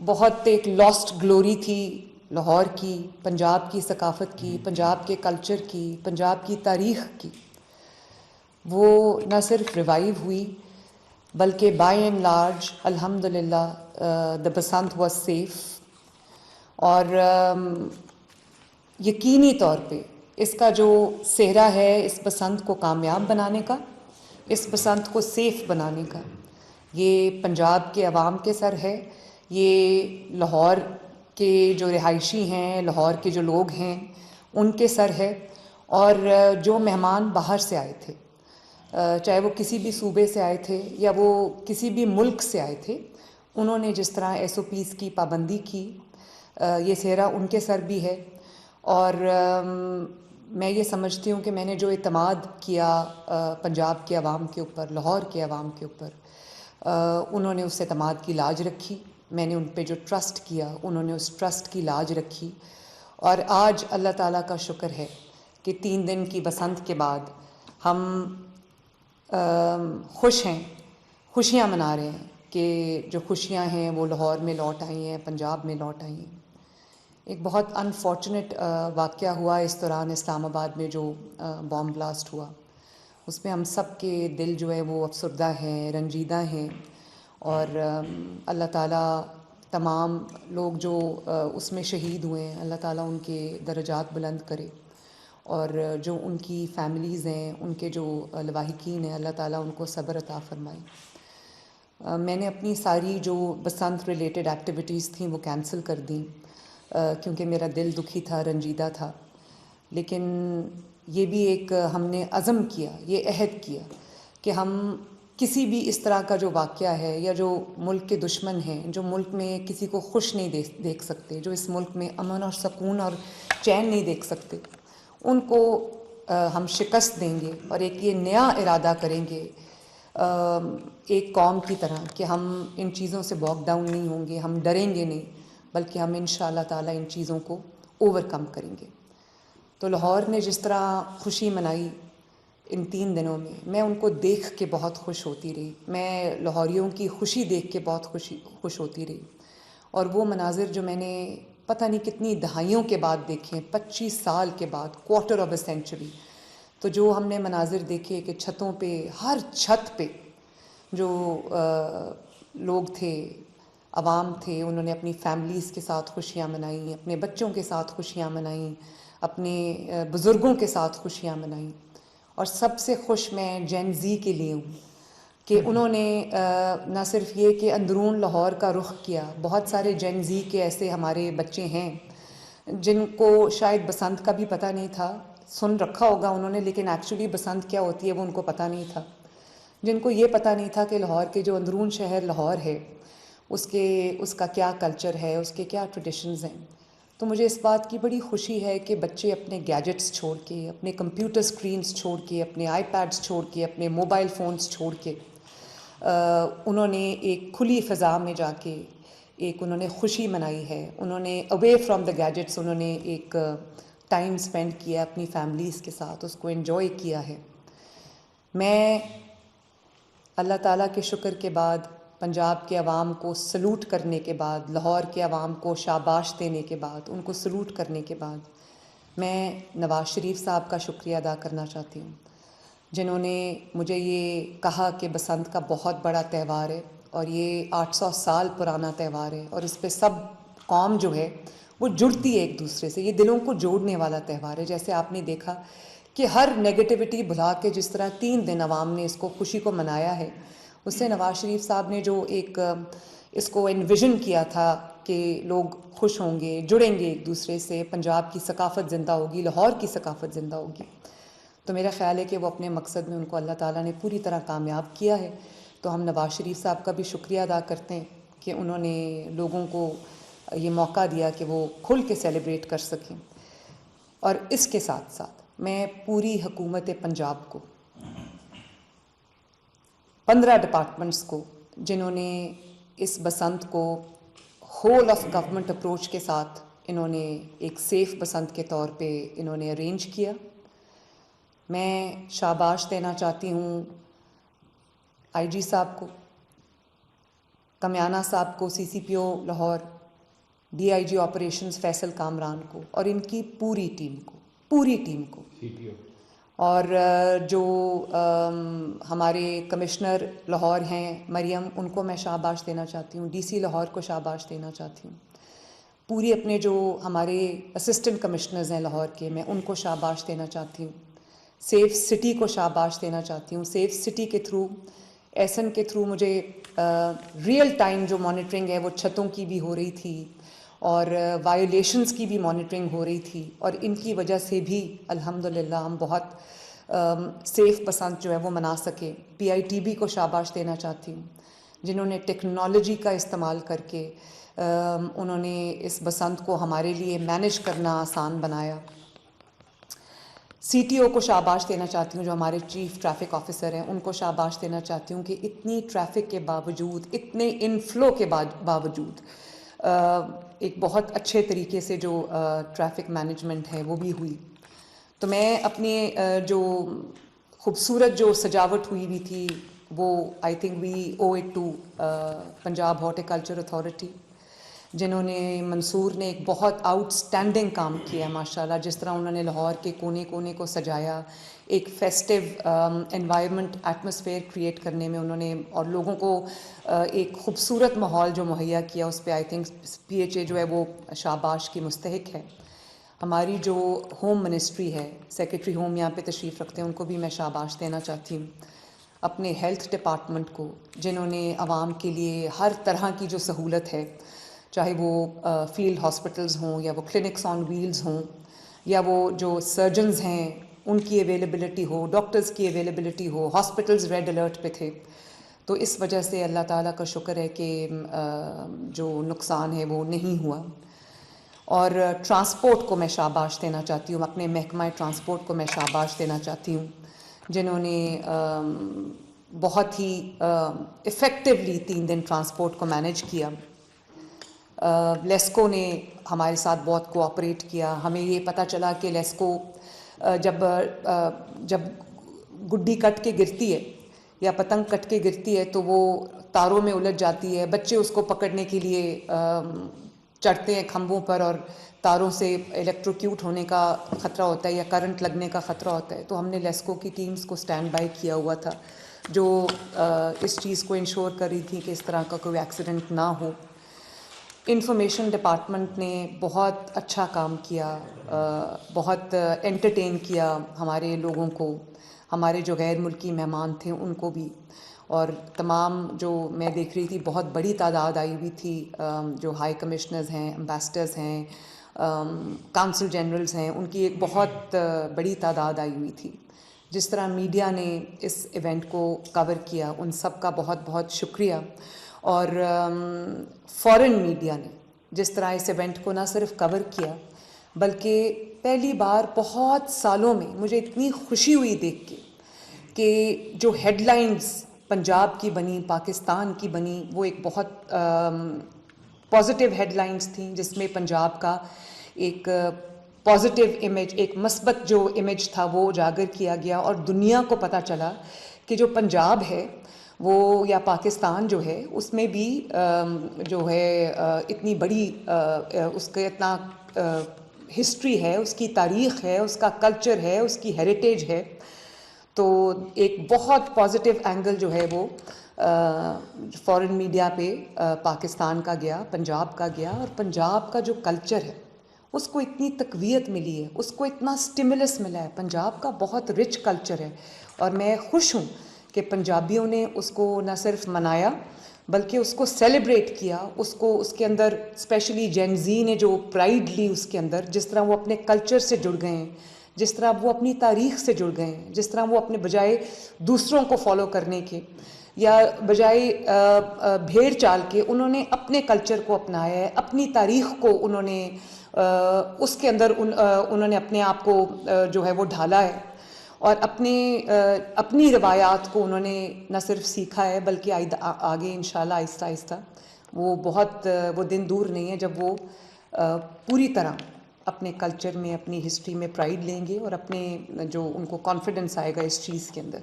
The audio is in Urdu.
بہت ایک لاسٹ گلوری تھی لاہور کی، پنجاب کی ثقافت کی، پنجاب کے کلچر کی، پنجاب کی تاریخ کی، وہ نہ صرف ریوائیو ہوئی بلکہ بائی اینڈ لارج الحمد للہ دا بسنت واز سیف. اور یقینی طور پہ اس کا جو سہرا ہے اس بسنت کو کامیاب بنانے کا، اس بسنت کو سیف بنانے کا، یہ پنجاب کے عوام کے سر ہے، یہ لاہور کے جو رہائشی ہیں، لاہور کے جو لوگ ہیں ان کے سر ہے. اور جو مہمان باہر سے آئے تھے، چاہے وہ کسی بھی صوبے سے آئے تھے یا وہ کسی بھی ملک سے آئے تھے، انہوں نے جس طرح SOPs کی پابندی کی، یہ سہرا ان کے سر بھی ہے. اور میں یہ سمجھتی ہوں کہ میں نے جو اعتماد کیا پنجاب کے عوام کے اوپر، لاہور کے عوام کے اوپر، انہوں نے اس اعتماد کی لاج رکھی. میں نے ان پہ جو ٹرسٹ کیا انہوں نے اس ٹرسٹ کی لاج رکھی. اور آج اللہ تعالیٰ کا شکر ہے کہ 3 دن کی بسنت کے بعد ہم خوش ہیں، خوشیاں منا رہے ہیں کہ جو خوشیاں ہیں وہ لاہور میں لوٹ آئی ہیں، پنجاب میں لوٹ آئی ہیں. ایک بہت انفارچونیٹ واقعہ ہوا اس دوران اسلام آباد میں جو بام بلاسٹ ہوا، اس میں ہم سب کے دل جو ہے وہ افسردہ ہیں، رنجیدہ ہیں. اور اللہ تعالیٰ تمام لوگ جو اس میں شہید ہوئے ہیں اللہ تعالیٰ ان کے درجات بلند کرے، اور جو ان کی فیملیز ہیں، ان کے جو لواحقین ہیں، اللہ تعالیٰ ان کو صبر عطا فرمائے. میں نے اپنی ساری جو بسنت ریلیٹڈ ایکٹیویٹیز تھیں وہ کینسل کر دیں کیونکہ میرا دل دکھی تھا، رنجیدہ تھا. لیکن یہ بھی ایک ہم نے عزم کیا، یہ عہد کیا کہ ہم کسی بھی اس طرح کا جو واقعہ ہے یا جو ملک کے دشمن ہیں، جو ملک میں کسی کو خوش نہیں دیکھ سکتے، جو اس ملک میں امن اور سکون اور چین نہیں دیکھ سکتے، ان کو ہم شکست دیں گے. اور ایک یہ نیا ارادہ کریں گے ایک قوم کی طرح کہ ہم ان چیزوں سے باک ڈاؤن نہیں ہوں گے، ہم ڈریں گے نہیں، بلکہ ہم انشاءاللہ تعالیٰ ان چیزوں کو اوور کم کریں گے. تو لاہور نے جس طرح خوشی منائی ان 3 دنوں میں ان کو دیکھ کے بہت خوش ہوتی رہی. میں لاہوریوں کی خوشی دیکھ کے بہت خوش ہوتی رہی. اور وہ مناظر جو میں نے پتہ نہیں کتنی دہائیوں کے بعد دیکھے، 25 سال کے بعد، کوارٹر آف اے سینچری، تو جو ہم نے مناظر دیکھے کہ چھتوں پہ، ہر چھت پہ جو لوگ تھے، عوام تھے، انہوں نے اپنی فیملیز کے ساتھ خوشیاں منائیں، اپنے بچوں کے ساتھ خوشیاں منائیں، اپنے بزرگوں کے ساتھ خوشیاں منائیں. اور سب سے خوش میں جین زی کے لیے ہوں کہ انہوں نے نہ صرف یہ کہ اندرون لاہور کا رخ کیا. بہت سارے جین زی کے ایسے ہمارے بچے ہیں جن کو شاید بسنت کا بھی پتہ نہیں تھا، سن رکھا ہوگا انہوں نے لیکن ایکچولی بسنت کیا ہوتی ہے وہ ان کو پتہ نہیں تھا. جن کو یہ پتہ نہیں تھا کہ لاہور کے جو اندرون شہر لاہور ہے اس کا کیا کلچر ہے، اس کے کیا ٹریڈیشنز ہیں. تو مجھے اس بات کی بڑی خوشی ہے کہ بچے اپنے گیجٹس چھوڑ کے، اپنے کمپیوٹر سکرینز چھوڑ کے، اپنے آئی پیڈس چھوڑ کے، اپنے موبائل فونز چھوڑ کے انہوں نے ایک کھلی فضا میں جا کے ایک انہوں نے خوشی منائی ہے. انہوں نے اوے فرام دا گیجٹس انہوں نے ایک ٹائم سپینڈ کیا اپنی فیملیز کے ساتھ، اس کو انجوائے کیا ہے. میں اللہ تعالیٰ کے شکر کے بعد، پنجاب کے عوام کو سلوٹ کرنے کے بعد، لاہور کے عوام کو شاباش دینے کے بعد، ان کو سلوٹ کرنے کے بعد، میں نواز شریف صاحب کا شکریہ ادا کرنا چاہتی ہوں جنہوں نے مجھے یہ کہا کہ بسنت کا بہت بڑا تہوار ہے اور یہ 800 سال پرانا تہوار ہے اور اس پہ سب قوم جو ہے وہ جڑتی ہے ایک دوسرے سے، یہ دلوں کو جوڑنے والا تہوار ہے. جیسے آپ نے دیکھا کہ ہر نیگیٹیوٹی بھلا کے جس طرح 3 دن عوام نے اس کو خوشی کو منایا ہے، اس سے نواز شریف صاحب نے جو ایک اس کو انویژن کیا تھا کہ لوگ خوش ہوں گے، جڑیں گے ایک دوسرے سے، پنجاب کی ثقافت زندہ ہوگی، لاہور کی ثقافت زندہ ہوگی، تو میرا خیال ہے کہ وہ اپنے مقصد میں ان کو اللہ تعالیٰ نے پوری طرح کامیاب کیا ہے. تو ہم نواز شریف صاحب کا بھی شکریہ ادا کرتے ہیں کہ انہوں نے لوگوں کو یہ موقع دیا کہ وہ کھل کے سیلیبریٹ کر سکیں. اور اس کے ساتھ ساتھ میں پوری حکومت پنجاب کو، 15 ڈپارٹمنٹس کو جنہوں نے اس بسنت کو ہول آف گورنمنٹ اپروچ کے ساتھ انہوں نے ایک سیف بسنت کے طور پہ انہوں نے ارینج کیا، میں شاباش دینا چاہتی ہوں آئی جی صاحب کو، کمیانہ صاحب کو، CCPO Lahore, DIG operations Faisal Kamran کو اور ان کی پوری ٹیم کو اور جو ہمارے کمشنر لاہور ہیں مریم، ان کو میں شاباش دینا چاہتی ہوں، DC لاہور کو شاباش دینا چاہتی ہوں، پوری اپنے جو ہمارے اسسٹنٹ کمشنرز ہیں لاہور کے، میں ان کو شاباش دینا چاہتی ہوں، سیف سٹی کو شاباش دینا چاہتی ہوں۔ سیف سٹی کے تھرو، ایسن کے تھرو مجھے ریئل ٹائم جو مانیٹرنگ ہے وہ چھتوں کی بھی ہو رہی تھی اور وائلیشنز کی بھی مانیٹرنگ ہو رہی تھی، اور ان کی وجہ سے بھی الحمدللہ ہم بہت سیف پسند جو ہے وہ منا سکے۔ PITB کو شاباش دینا چاہتی ہوں، جنہوں نے ٹیکنالوجی کا استعمال کر کے انہوں نے اس بسنت کو ہمارے لیے مینیج کرنا آسان بنایا۔ CTO کو شاباش دینا چاہتی ہوں، جو ہمارے چیف ٹریفک آفیسر ہیں، ان کو شاباش دینا چاہتی ہوں کہ اتنی ٹریفک کے باوجود، اتنے انفلو کے باوجود ایک بہت اچھے طریقے سے جو ٹریفک مینجمنٹ ہے وہ بھی ہوئی۔ تو میں اپنے جو خوبصورت جو سجاوٹ ہوئی بھی تھی وہ I think we owe it to Punjab horticulture authority, جنہوں نے منصور نے ایک بہت آؤٹ اسٹینڈنگ کام کیا ماشاءاللہ، جس طرح انہوں نے لاہور کے کونے کونے کو سجایا، ایک فیسٹیو انوائرمنٹ ایٹماسفیئر کریٹ کرنے میں انہوں نے، اور لوگوں کو ایک خوبصورت ماحول جو مہیا کیا، اس پہ آئی تھنک PHA جو ہے وہ شاباش کی مستحق ہے۔ ہماری جو ہوم منسٹری ہے، سیکرٹری ہوم یہاں پہ تشریف رکھتے ہیں، ان کو بھی میں شاباش دینا چاہتی ہوں۔ اپنے ہیلتھ ڈپارٹمنٹ کو، جنہوں نے عوام کے لیے ہر طرح کی جو سہولت ہے، چاہے وہ فیلڈ ہاسپٹلز ہوں یا وہ کلینکس آن ویلز ہوں، یا وہ جو سرجنز ہیں ان کی اویلیبلٹی ہو، ڈاکٹرز کی اویلیبلٹی ہو، ہاسپٹلز ریڈ الرٹ پہ تھے، تو اس وجہ سے اللہ تعالیٰ کا شکر ہے کہ جو نقصان ہے وہ نہیں ہوا۔ اور ٹرانسپورٹ کو میں شاباش دینا چاہتی ہوں، اپنے محکمہ ٹرانسپورٹ کو میں شاباش دینا چاہتی ہوں، جنہوں نے بہت ہی افیکٹولی 3 دن ٹرانسپورٹ کو مینیج کیا۔ لیسکو نے ہمارے ساتھ بہت کوآپریٹ کیا۔ ہمیں یہ پتہ چلا کہ لیسکو جب گڈی کٹ کے گرتی ہے یا پتنگ کٹ کے گرتی ہے تو وہ تاروں میں الجھ جاتی ہے، بچے اس کو پکڑنے کے لیے چڑھتے ہیں کھمبوں پر، اور تاروں سے الیکٹروکیوٹ ہونے کا خطرہ ہوتا ہے یا کرنٹ لگنے کا خطرہ ہوتا ہے۔ تو ہم نے لیسکو کی ٹیمز کو سٹینڈ بائی کیا ہوا تھا، جو اس چیز کو انشور کر رہی تھی کہ اس طرح کا کوئی ایکسیڈنٹ نہ ہو۔ انفارمیشن ڈپارٹمنٹ نے بہت اچھا کام کیا، بہت انٹرٹین کیا ہمارے لوگوں کو، ہمارے جو غیر ملکی مہمان تھے ان کو بھی، اور تمام جو میں دیکھ رہی تھی بہت بڑی تعداد آئی ہوئی تھی، جو ہائی کمشنرز ہیں، امبیسڈرز ہیں، کونسل جنرلز ہیں، ان کی ایک بہت بڑی تعداد آئی ہوئی تھی۔ جس طرح میڈیا نے اس ایونٹ کو کور کیا، ان سب کا بہت بہت شکریہ۔ اور فارن میڈیا نے جس طرح اس ایونٹ کو نہ صرف کور کیا، بلکہ پہلی بار بہت سالوں میں مجھے اتنی خوشی ہوئی دیکھ کے کہ جو ہیڈ لائنز پنجاب کی بنی، پاکستان کی بنی، وہ ایک بہت پازیٹیو ہیڈ لائنز تھیں، جس میں پنجاب کا ایک پازیٹیو امیج، ایک مثبت جو امیج تھا وہ اجاگر کیا گیا، اور دنیا کو پتہ چلا کہ جو پنجاب ہے وہ، یا پاکستان جو ہے، اس میں بھی جو ہے اتنی بڑی اس کا اتنا ہسٹری ہے، اس کی تاریخ ہے، اس کا کلچر ہے، اس کی ہیریٹیج ہے۔ تو ایک بہت پازیٹیو اینگل جو ہے وہ فارن میڈیا پہ پاکستان کا گیا، پنجاب کا گیا، اور پنجاب کا جو کلچر ہے اس کو اتنی تقویت ملی ہے، اس کو اتنا سٹیمولس ملا ہے۔ پنجاب کا بہت رچ کلچر ہے، اور میں خوش ہوں کہ پنجابیوں نے اس کو نہ صرف منایا بلکہ اس کو سیلیبریٹ کیا، اس کو، اس کے اندر اسپیشلی جین زی نے جو پرائڈ لی اس کے اندر، جس طرح وہ اپنے کلچر سے جڑ گئے ہیں، جس طرح وہ اپنی تاریخ سے جڑ گئے ہیں، جس طرح وہ اپنے بجائے دوسروں کو فالو کرنے کے یا بجائے بھیڑ چال کے، انہوں نے اپنے کلچر کو اپنایا ہے، اپنی تاریخ کو انہوں نے اس کے اندر انہوں نے اپنے آپ کو جو ہے وہ ڈھالا ہے، اور اپنی روایات کو انہوں نے نہ صرف سیکھا ہے بلکہ آگے انشاءاللہ آہستہ آہستہ وہ دن دور نہیں ہے جب وہ پوری طرح اپنے کلچر میں، اپنی ہسٹری میں پرائڈ لیں گے، اور اپنے جو ان کو کانفیڈنس آئے گا اس چیز کے اندر۔